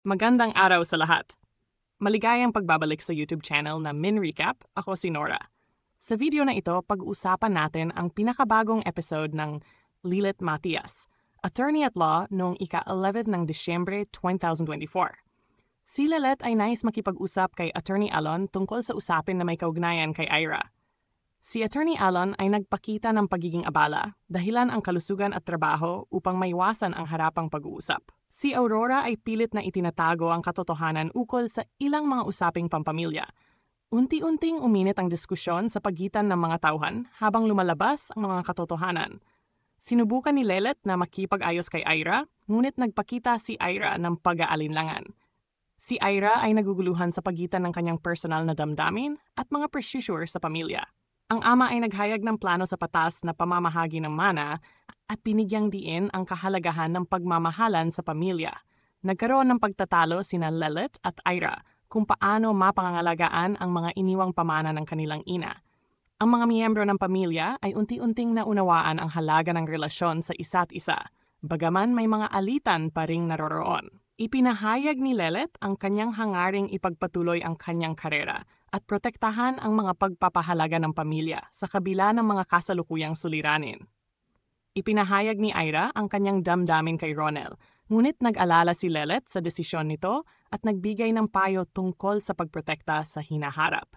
Magandang araw sa lahat. Maligayang pagbabalik sa YouTube channel na Min Recap. Ako si Nora. Sa video na ito, pag-usapan natin ang pinakabagong episode ng Lilit Matias, Attorney at Law noong ika-11 ng Disyembre 2024. Si Lilit ay nais makipag-usap kay Attorney Alon tungkol sa usapin na may kaugnayan kay Ira. Si Attorney Alon ay nagpakita ng pagiging abala, dahilan ang kalusugan at trabaho upang maiwasan ang harapang pag-uusap. Si Aurora ay pilit na itinatago ang katotohanan ukol sa ilang mga usaping pampamilya. Unti-unting uminit ang diskusyon sa pagitan ng mga tauhan habang lumalabas ang mga katotohanan. Sinubukan ni Lilit na makipag-ayos kay Ira, ngunit nagpakita si Ira ng pag-aalinlangan. Si Ira ay naguguluhan sa pagitan ng kanyang personal na damdamin at mga pressure sa pamilya. Ang ama ay naghayag ng plano sa patas na pamamahagi ng mana at binigyang diin ang kahalagahan ng pagmamahalan sa pamilya. Nagkaroon ng pagtatalo sina Lilit at Ira kung paano mapangangalagaan ang mga iniwang pamana ng kanilang ina. Ang mga miyembro ng pamilya ay unti-unting naunawaan ang halaga ng relasyon sa isa't isa, bagaman may mga alitan pa ring naroroon. Ipinahayag ni Lilit ang kanyang hangaring ipagpatuloy ang kanyang karera at protektahan ang mga pagpapahalaga ng pamilya sa kabila ng mga kasalukuyang suliranin. Ipinahayag ni Ira ang kanyang damdamin kay Ronel, ngunit nag-alala si Lilit sa desisyon nito at nagbigay ng payo tungkol sa pagprotekta sa hinaharap.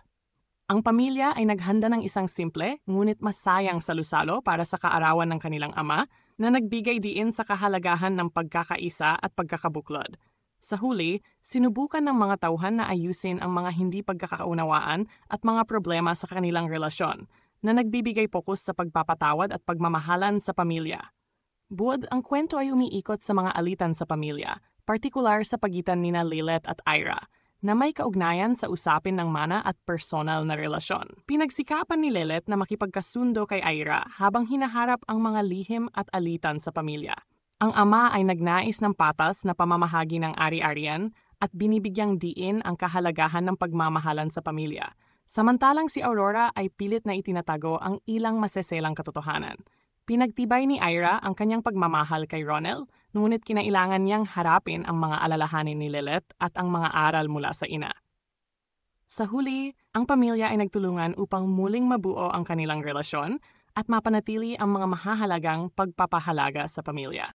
Ang pamilya ay naghanda ng isang simple ngunit masayang salusalo para sa kaarawan ng kanilang ama na nagbigay diin sa kahalagahan ng pagkakaisa at pagkakabuklod. Sa huli, sinubukan ng mga tauhan na ayusin ang mga hindi pagkakaunawaan at mga problema sa kanilang relasyon na nagbibigay pokus sa pagpapatawad at pagmamahalan sa pamilya. Buod, ang kwento ay umiikot sa mga alitan sa pamilya, partikular sa pagitan nina Lilit at Ira, na may kaugnayan sa usapin ng mana at personal na relasyon. Pinagsikapan ni Lilit na makipagkasundo kay Ira habang hinaharap ang mga lihim at alitan sa pamilya. Ang ama ay nagnais ng patas na pamamahagi ng ari-arian at binibigyang diin ang kahalagahan ng pagmamahalan sa pamilya. Samantalang si Aurora ay pilit na itinatago ang ilang maseselang katotohanan. Pinagtibay ni Ira ang kanyang pagmamahal kay Ronel, ngunit kinailangan niyang harapin ang mga alalahanin ni Lilit at ang mga aral mula sa ina. Sa huli, ang pamilya ay nagtulungan upang muling mabuo ang kanilang relasyon at mapanatili ang mga mahahalagang pagpapahalaga sa pamilya.